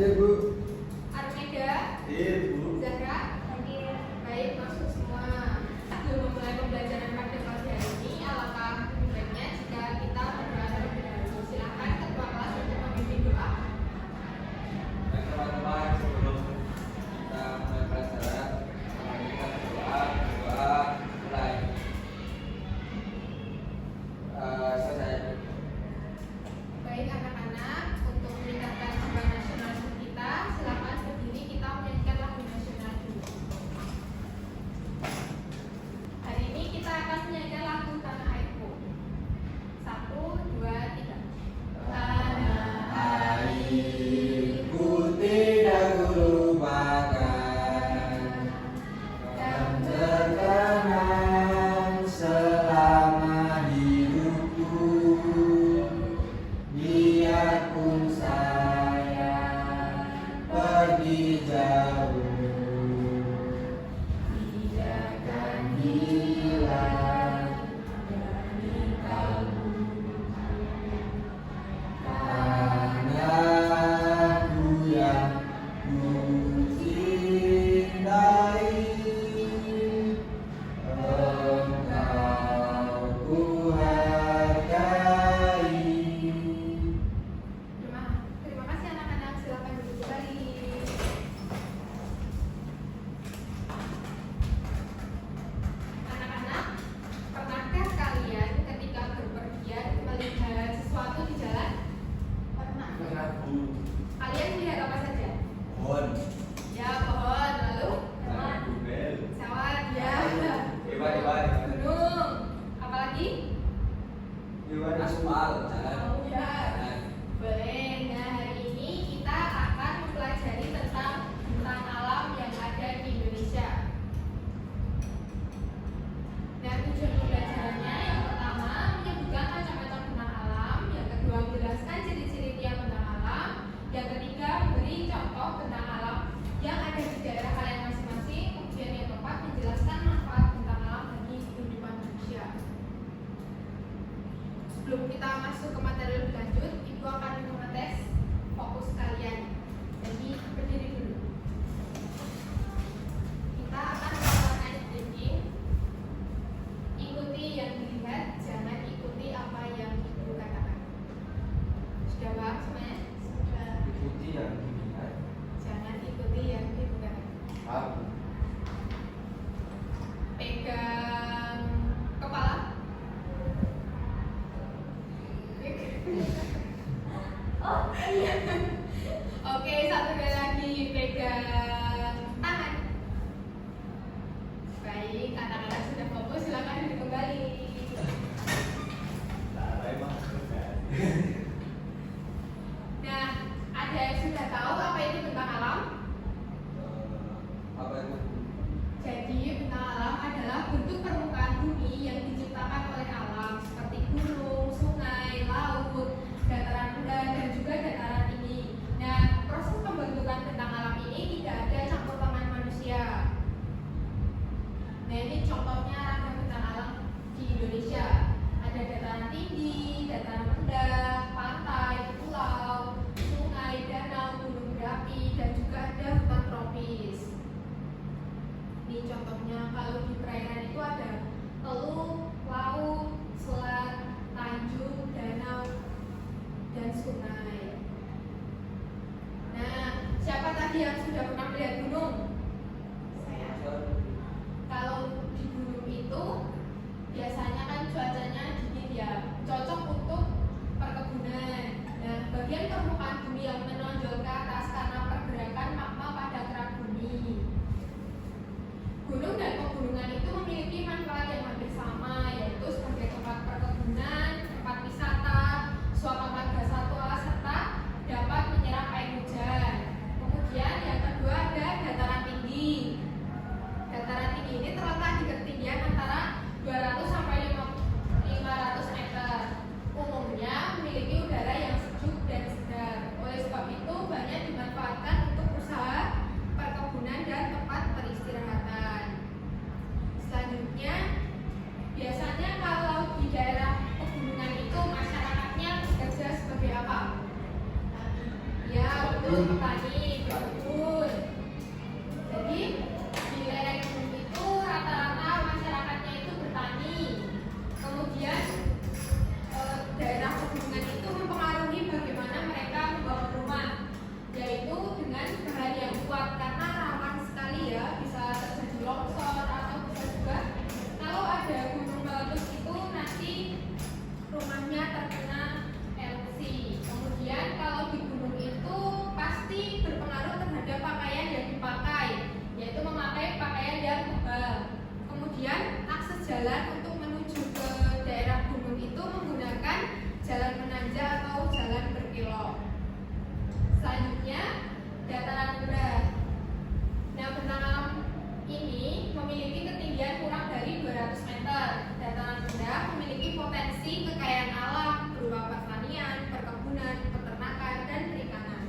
Hadir, Bu. Armeda. Hadir, Bu. Zahra. Hadir. Baik, masuk semua. Sebelum memulai pembelajaran pada pagi hari ini, alangkah lebih baiknya jika kita berdoa terlebih dahulu. Silakan ketua kelas untuk memimpin doa. Baik teman-teman, sebelum kita mulai pelajaran, mari kita berdoa mulai. Selesai. Baik anak-anak, untuk meningkatkan jiwa nasionalisme kita, silakan berdiri kita menyanyikan lagu nasional dulu. Hari ini kita akan menyanyikan lagu Tanah Airku. 1, 2, 3. Tanah Airku tidak lupakan, akan terkenang selama hidupku. Biarpun saya pergi jauh, tidak akan hilang dari kalbu. Tanahku yang ku cintai, engkau ku hargai. Terima kasih anak-anak, silakan duduk kembali. Anak-anak, pernahkah kalian ketika berpergian melihat sesuatu di jalan? Pernah. Kalian melihat apa saja? Pohon, Ya, pohon, lalu bubel, sawah, ya, hewan, gunung, apalagi? aspal, jalan. Oh, ya. Boleh. Nah, hari ini kita akan mempelajari tentang bentang alam yang ada di Indonesia. Nah, tujuan pembelajarannya yang pertama menyebutkan macam-macam bentang alam, yang kedua menjelaskan ciri-ciri tiap bentang alam, yang ketiga memberi contoh bentang alam yang ada di daerah kalian masing-masing, kemudian yang keempat menjelaskan manfaat bentang alam bagi kehidupan manusia. Sebelum kita masuk ke materi lebih lanjut, Ibu akan mengetes fokus kalian. Jadi berdiri dulu. Kita akan melakukan ice breaking. Ikuti yang dilihat, jangan ikuti apa yang Ibu katakan. Sudah paham semuanya? Sudah. Ikuti yang dilihat. Jangan ikuti yang Ibu katakan. Paham? Pegang kepala. Oh iya. Oke, satu kali lagi pegang tangan. Baik, anak-anak sudah fokus, silakan duduk kembali. Nah, ada yang sudah tahu apa itu bentang alam? Apa itu? Jadi bentang alam adalah bentuk permukaan bumi yang diciptakan oleh alam seperti gunung, sungai, laut, dataran rendah dan juga dataran tinggi. Nah, proses pembentukan bentang alam ini tidak ada campur tangan manusia. Nah, ini contohnya ragam bentang alam di Indonesia. Ada dataran tinggi, dataran rendah, pantai, pulau, sungai, danau, gunung berapi, dan juga ada hutan tropis. Ini contohnya, kalau di perairan itu ada teluk, laut, selat, tanjung, danau, dan sungai. Nah, siapa tadi yang sudah pernah melihat gunung? Saya. Kalau di gunung itu biasanya kan cuacanya dingin ya, cocok untuk perkebunan. Nah, bagian permukaan bumi yang menonjol ke atas karena pergerakan magma pada kerak bumi. Gunung dan pegunungan itu memiliki manfaat yang hampir sama, yaitu sebagai tempat perkebunan, tempat wisata, suapan warga satwa, serta dapat menyerap air hujan. Kemudian yang kedua untuk petani berkebun. Jadi di lereng gunung itu rata-rata masyarakatnya itu bertani. Kemudian daerah pegunungan itu mempengaruhi bagaimana mereka membangun rumah, yaitu dengan bahan yang kuat karena rawan sekali ya bisa terjadi longsor atau bisa juga kalau ada gunung meletus itu nanti rumahnya terkena erupsi. Kemudian kalau di gunung itu pasti berpengaruh terhadap pakaian yang dipakai, yaitu memakai pakaian yang tebal. Kemudian akses jalan untuk menuju ke daerah gunung itu menggunakan jalan menanjak atau jalan berkelok. Selanjutnya dataran rendah. Nah, bentang alam ini memiliki ketinggian kurang dari 200 meter. Dataran rendah memiliki potensi kekayaan alam berupa pertanian, perkebunan, peternakan, dan perikanan.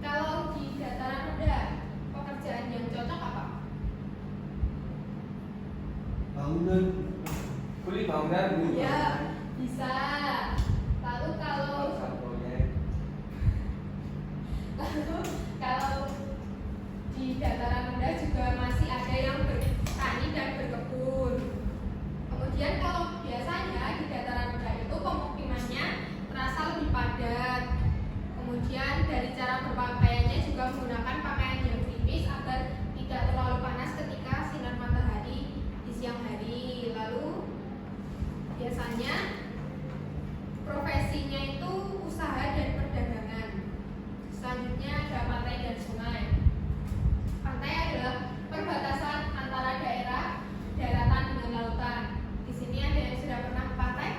Kalau di dataran rendah, pekerjaan yang cocok apa? Bangunan. Kuli bangunan. Ya, bisa. Lalu kalau di dataran rendah juga masih ada yang bertani dan berkebun. Kemudian kalau biasanya di dataran rendah itu pemukimannya terasa lebih padat. Kemudian dari cara berpakaiannya juga menggunakan pakaian yang tipis agar tidak terlalu panas ketika sinar matahari di siang hari. Lalu biasanya profesinya itu usaha dan perdagangan. Selanjutnya ada pantai dan sungai. Pantai adalah perbatasan antara daerah daratan dengan lautan. Di sini ada yang sudah pernah ke pantai?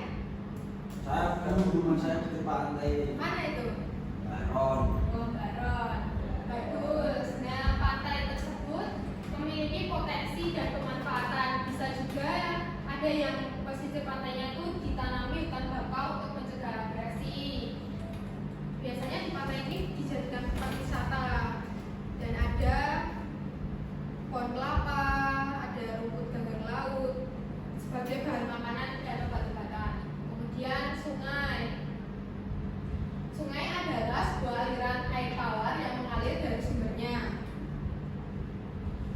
Saya kan rumah saya di pantai. Mana itu? Baron. Oh, Baron. Bagus. Nah, pantai tersebut memiliki potensi dan pemanfaatan. Bisa juga ada yang pesisir pantainya itu ditanami hutan bakau untuk mencegah abrasi. Biasanya di pantai ini dijadikan tempat wisata dan ada pohon kelapa, ada rumput ganggang laut sebagai bahan makanan dan obat-obatan. Kemudian sungai. Sungai adalah sebuah aliran air tawar yang mengalir dari sumbernya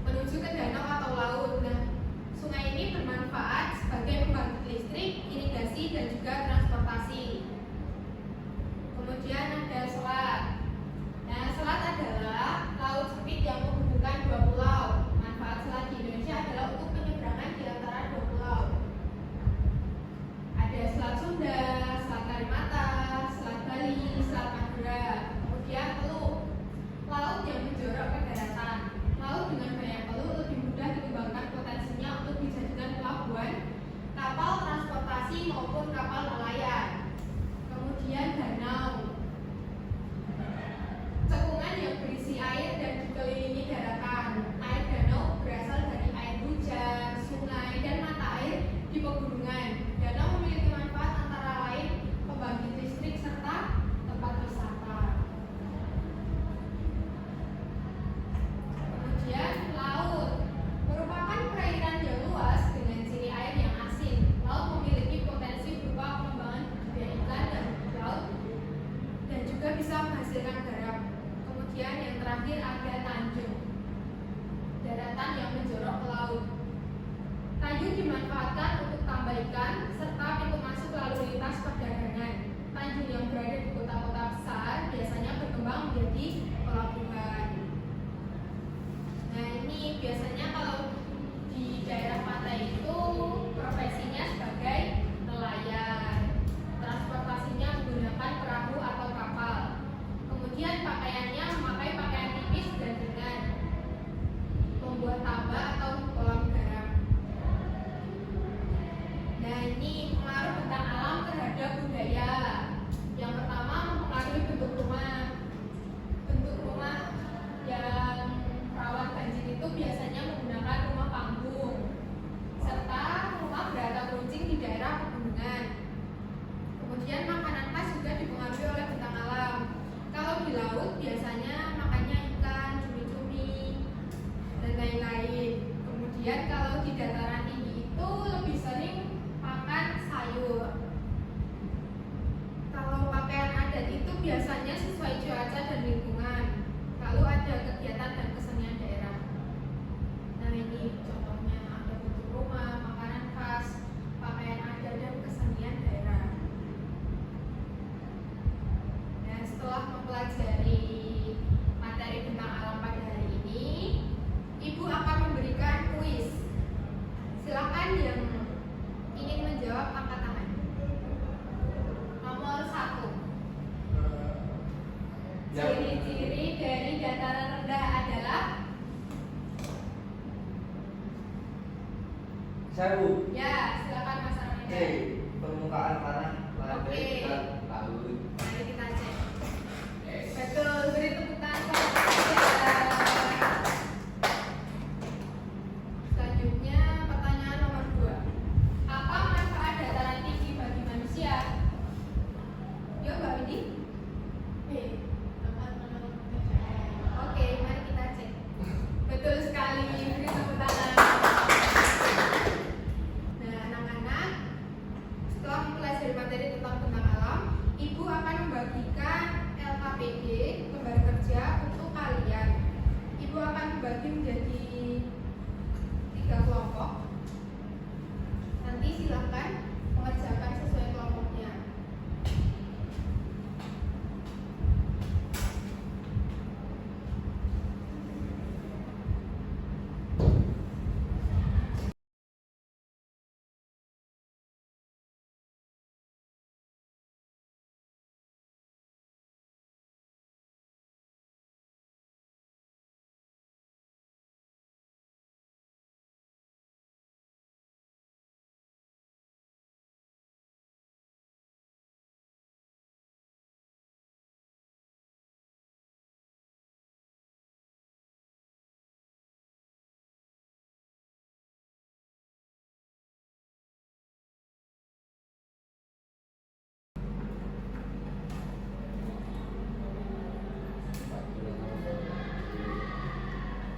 menuju ke danau atau laut. Nah, sungai ini bermanfaat sebagai pembangkit listrik, irigasi, dan juga transportasi. Kemudian ada selat. Nah, selat adalah laut sempit yang menghubungkan dua pulau. Manfaat selat di Indonesia adalah untuk penyeberangan di antara dua pulau. Ada Selat Sunda, Selat Kalimantan, Selat Bali, Selat Madura. Kemudian Teluk, laut yang menjorok ke daratan. Laut dengan banyak teluk lebih mudah dikembangkan potensinya untuk dijadikan pelabuhan kapal transportasi maupun kapal nelayan. Kemudian danau, cekungan yang berisi air dan dikelilingi daratan. Air danau berasal dari air hujan, sungai, dan mata air di pegunungan. Danau memiliki manfaat antara lain pembangkit listrik serta tempat wisata. Kemudian laut merupakan perairan yang luas dengan ciri air yang asin. Laut memiliki potensi berupa pengembangan budidaya ikan dan rumput laut dan juga bisa menghasilkan garam. Kemudian yang terakhir ada tanjung, daratan yang menjorok ke laut. Tanjung dimanfaatkan untuk tambah ikan serta pintu masuk lalu lintas perdagangan. Tanjung yang berada di kota-kota besar biasanya berkembang menjadi pelabuhan. Nah, ini biasanya kalau di daerah pantai itu profesinya sebagai nelayan. Transportasinya menggunakan perahu atau kapal. Kemudian pakaiannya memakai pakaian tipis dan ringan. Membuat tambak atau kolam garam. Nah, ini Sewu. Ya, silakan Mas Armanda. Oke, permukaan tanah, lantai, Oke. dan laut. Mari kita cek. Yes. Betul, beri tepuk tangan kepada saya. Selanjutnya pertanyaan nomor 2. Apa manfaat dataran tinggi bagi manusia? Yuk Mbak Windy. Oke, mari kita cek. Betul sekali, beri tepuk tangan. Nah, anak-anak, setelah mempelajari materi tentang bentang alam, Ibu akan membagikan LKPD, lembar kerja untuk kalian. Ibu akan membagi menjadi 3 kelompok. Nanti silakan mengerjakan sesuai kelompoknya.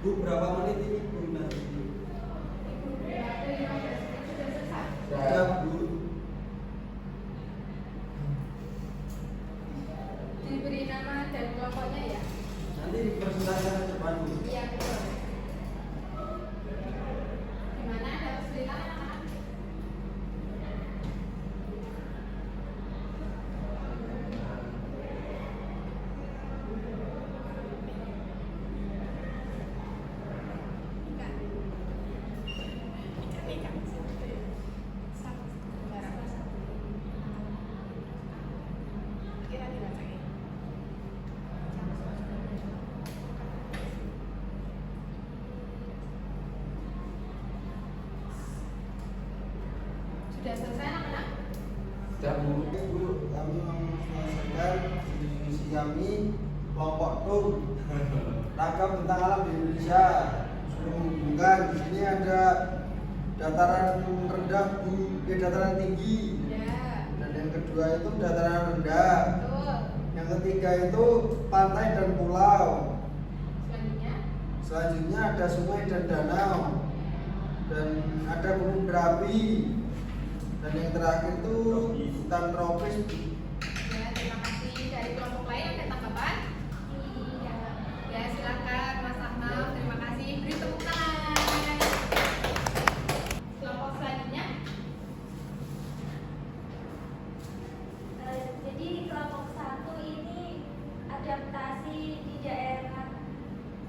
Bu, berapa menit ini Bu nanti? Ibu beri waktu 15 menit sudah selesai. Sudah Bu. Diberi nama dan kelompoknya ya. Nanti dipresentasikan ke depan Bu. Iya betul. Gimana? Ada kesulitan anak-anak? Sudah selesai anak-anak? Sudah Bu. Oke Bu, kami menyelesaikan diskusi kami kelompok TUM Ragam Bentang Alam di Indonesia. Sudah menghubungkan di sini ada dataran rendah Bu, dataran tinggi. Ya. Dan yang kedua itu dataran rendah. Betul. Yang ketiga itu pantai dan pulau. Selanjutnya. Selanjutnya ada sungai dan danau. Dan ada gunung berapi. Dan yang terakhir itu hutan tropis. Ya, terima kasih. Dari kelompok lain ada tanggapan? Iya. Ya, silakan Mas Ahmad. Terima kasih. Beri tepuk tangan. Kelompok selanjutnya. Jadi kelompok 1 ini adaptasi di daerah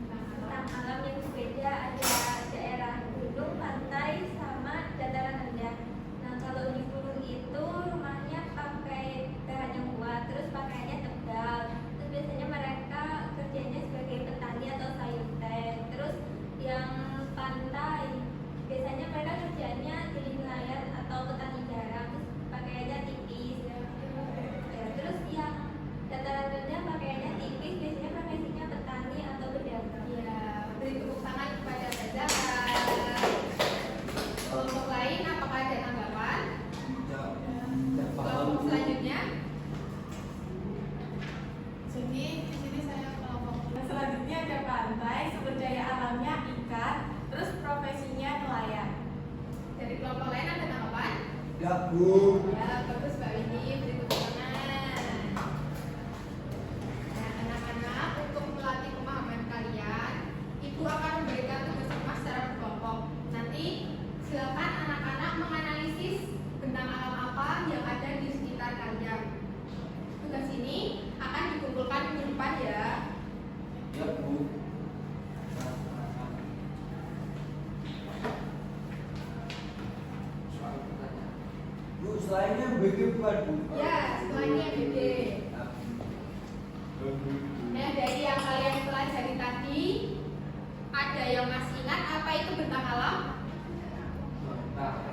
bentang alam yang berbeda, ada daerah gunung, pantai, sama dataran rendah. Nah kalau di gunung itu rumahnya pakai bahan yang kuat, terus pakaiannya tebal. Terus biasanya mereka kerjanya sebagai petani atau sayur teh. Terus yang pantai biasanya mereka kerjanya jadi nelayan atau petani garam, terus pakaiannya tipis. Ya, terus yang dataran rendah pakaiannya tipis, biasanya profesinya petani atau pedagang. Ya, beri tepuk tangan kepada Zahra. Kelompok lain apakah ada tanggapan? Kelompok selanjutnya. Jadi di sini saya kelompok. Selanjutnya ada pantai, sumber daya alamnya ikan, terus profesinya nelayan. Dari kelompok lain ada tanggapan? Ya Bu. Ya, bagus Mbak Windy, beri tepuk tangan. Nah, anak-anak, untuk melatih pemahaman kalian, Ibu akan memberikan tugas rumah secara berkelompok. Nanti silakan anak-anak menganalisis bentang alam apa yang ada di sekitar kalian. Tugas ini akan dikumpulkan minggu depan ya. Ya Bu. Bu, selainnya BG bukan Bu? Ya, setelahnya BD. Nah, dari yang kalian pelajari tadi, ada yang masih ingat apa itu bentang alam? Nah,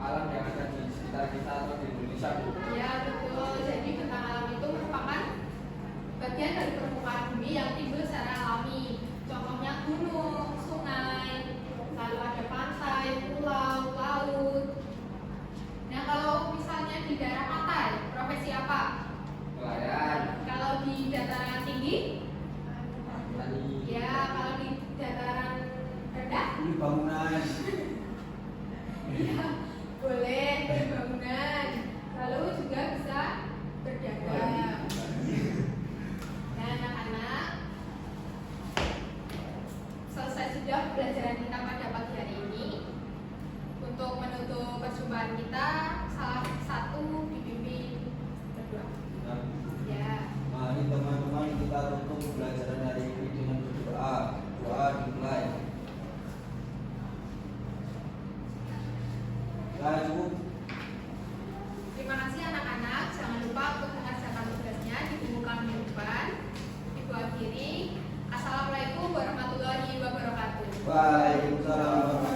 alam yang ada di sekitar kita atau di Indonesia, Bu. Ya betul, jadi bentang alam itu merupakan bagian dari permukaan bumi yang timbul secara alami. Contohnya gunung, sungai, lalu ada pantai, pulau, laut. Nah kalau misalnya di daerah pantai, profesi apa? Nelayan, Kalau di dataran tinggi? petani, Ya, kalau di dataran rendah? Ini bangunan. Iya, boleh berbangunan. Lalu juga bisa berdagang. Nah, anak-anak, selesai sudah pelajaran kita pada pagi hari ini. Untuk menutup perjumpaan kita, salah satu dipimpin berdoa. Ya. Mari teman-teman kita tutup pelajaran hari ini dengan berdoa. Doa dimulai. Ya cukup. Terima kasih anak-anak. Jangan lupa untuk mengerjakan tugasnya di buku kami depan. Ibu akhiri. Assalamualaikum warahmatullahi wabarakatuh. Waalaikumsalam warahmatullahi wabarakatuh.